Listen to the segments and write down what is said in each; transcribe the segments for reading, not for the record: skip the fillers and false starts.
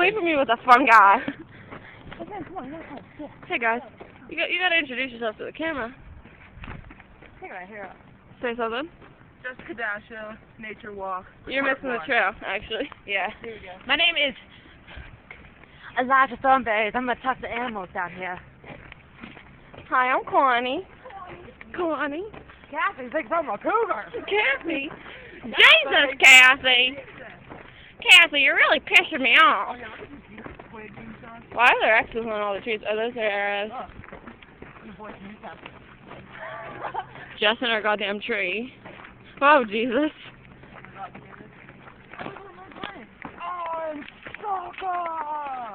away from me with a fun guy. Bethann, come on, you gotta come. Yeah. Hey guys, you gotta introduce yourself to the camera. Take it right here. Say something. Jessica Dasha, nature walk. You're missing the trail, actually. Yeah. Here we go. My name is Elijah Thornberry. I'm gonna talk to animals down here. Hi, I'm Connie. Connie. Kathy thinks I'm a cougar. Kathy. Jesus, Kathy. Kathy, you're really pissing me off. Why are there X's on all the trees? Oh, those are arrows. Just in our goddamn tree. Oh, Jesus.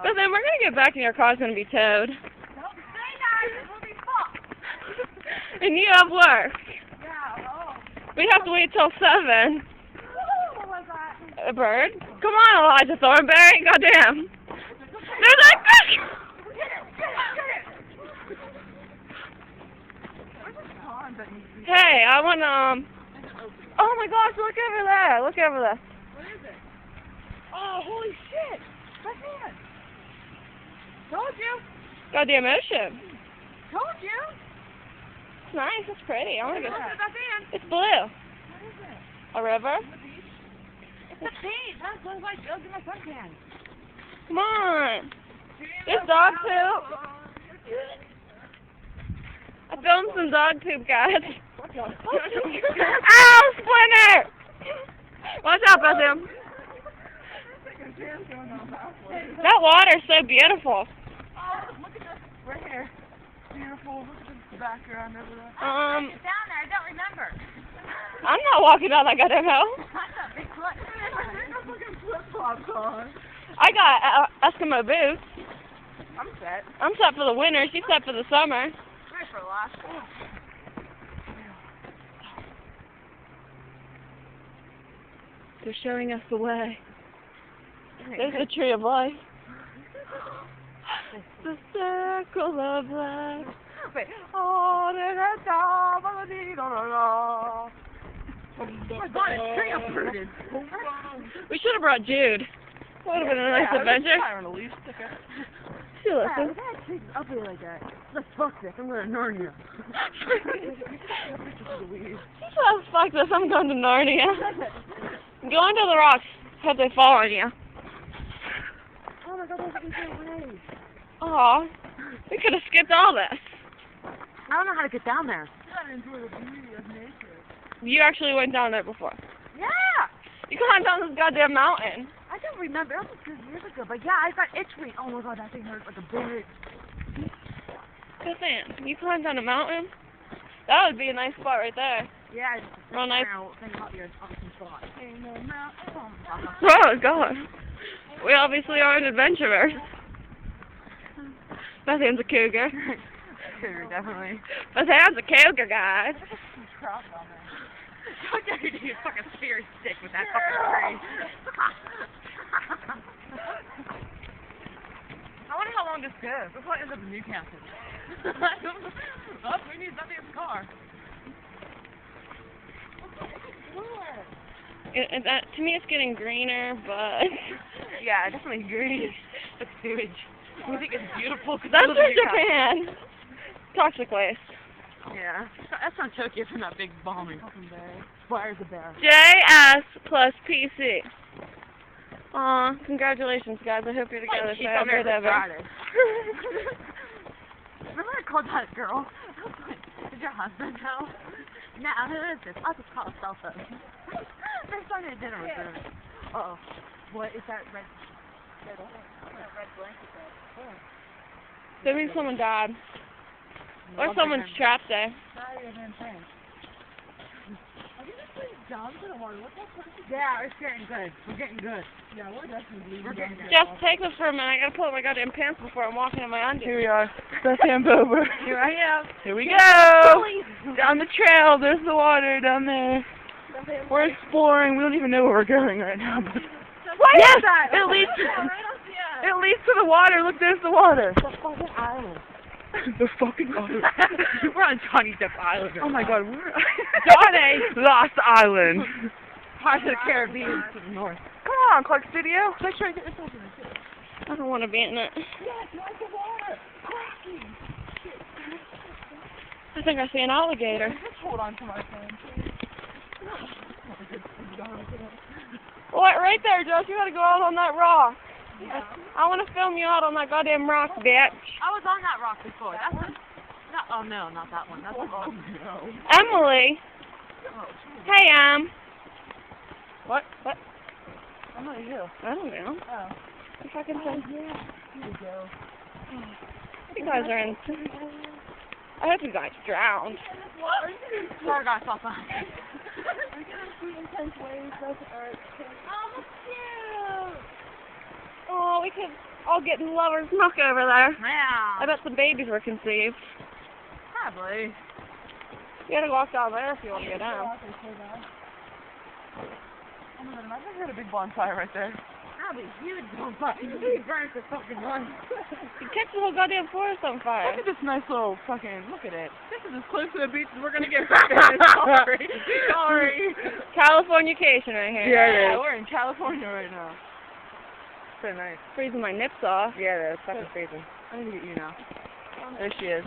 But then we're gonna get back and your car's gonna be towed. And you have work. We have to wait till 7. A bird? Come on, Elijah Thornberry. Goddamn. There's that fish! Hey, I want oh my gosh, look over there. Look over there. What is it? Oh, holy shit! Bethann! Told you! Goddamn ocean. Told you! It's nice, it's pretty. I wanna go. Bethann! It's blue. What is it? A river? It's a beach! That's so like, go get my suntan. Come on. There's dog poop. I filmed some dog poop, guys. Ow, Splinter! Watch out, Bethann. That water's so beautiful. Oh, look at this right here. Beautiful. Look at this background over there. Down there, I don't remember. I'm not walking down that goddamn hill. I got Eskimo boots. I'm set. I'm set for the winter. She's set for the summer. Ready for Alaska. They're showing us the way. There's the tree of life. The circle of life. Oh, my God, it's tree uprooted. We should have brought Jude. That would have been a nice adventure. She listens. That tree's uprooted like that. Let's fuck this. I'm going to Narnia. She says, fuck this, I'm going to Narnia. Go under the rocks. Hope they fall on you. Oh my God, there's an way. Aw, we could have skipped all this. I don't know how to get down there. You gotta enjoy the beauty of nature. You actually went down there before. Yeah! You climbed down this goddamn mountain. I don't remember. That was 2 years ago. But yeah, I got itchy. Oh my God, that thing hurt like a big. Bethann, you climbed down a mountain? That would be a nice spot right there. Yeah, real nice. Think about your awesome spot. Oh God. We obviously aren't adventurers. Bethann's a cougar. Cougar, definitely. Bethann's a cougar, guys. Don't dare you do your fucking spear stick with that fucking tree. I wonder how long this goes. This one ends up in Newcastle. Oh, we need nothing in the car. To me, it's getting greener, but yeah, definitely green. It's sewage. We think it's beautiful. That's from Japan. Toxic waste. Yeah, that's from Tokyo from that big bombing. Where's the bear? JS plus PC. Aw, congratulations, guys. I hope you're together forever. Remember I called that girl? I was like, is your husband now? No, who is this? I'll just call a cell phone. They're starting at dinner with her. Uh-oh. What is that red blanket there? Oh. Maybe someone died. Or someone's trapped there. Are you just putting jobs in the water? Yeah, it's getting good. We're getting good. Yeah, we're definitely getting good. Just take this for a minute. I gotta pull up my goddamn pants before I'm walking in my undies. Here we are. Bethann Bober. Here I am. Here we go. Down the trail. There's the water down there. We're exploring. We don't even know where we're going right now. But yes! It leads to the water. Look, there's the water. The fucking island. The fucking island. We're on Johnny Depp Island. Oh my God, we're Johnny Lost Island. Part of the Caribbean to the north. Come on, Clark Studio. Make sure I get this over. I want to be in it. Yes, like the water. I think I see an alligator. Just hold on to my phone. What? Right there, Josh. You gotta go out on that rock. Yeah. I want to film you out on that goddamn rock, bitch. I was on that rock before. That's no, oh no, not that one. That's Oh, wrong. no. Emily. Hey, What? What? I'm not you. I don't know. Oh. If I can say. Yeah. Here we go. You guys are in. I hope you guys drowned. Sorry guys, off on. Intense waves, that's art. Oh, we could all get in lovers' muck over there. Yeah. I bet some babies were conceived. Probably. You gotta walk down there if you want to get down. Oh my god, imagine if we had a big bonfire right there. That'd be huge bonfire. We burned the fucking one. You catch the whole goddamn forest on fire. Look at this nice little fucking, look at it. This is as close to the beach as we're gonna get right there. Sorry. Sorry. Californication right here. Yeah, we're in California right now. So nice. Freezing my nips off. Yeah, it's fucking freezing. I need to get you now. There she is.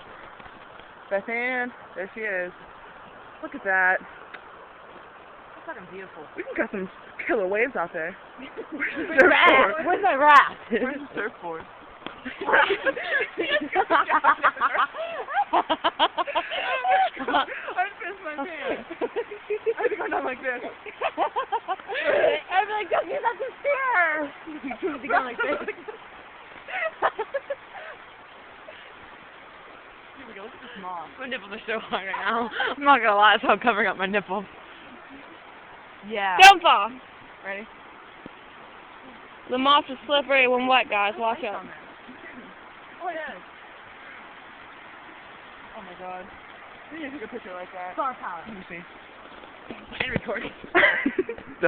Bethann, there she is. Look at that. It's fucking beautiful. We can got some killer waves out there. Where's the Raft? Where's my raft? Where's the surfboard? I just pissed my pants. I have to go down like this. I'd be like, don't use that to steer. You need to go like this. Here we go, look at this moss. My nipples are so hard right now. I'm not gonna lie, so I'm covering up my nipples. Yeah. Don't fall. Ready? The moss is slippery when wet, guys. Watch out. Oh, it is. Oh my god. We need to take a picture like that. Star power. Let me see. And recording.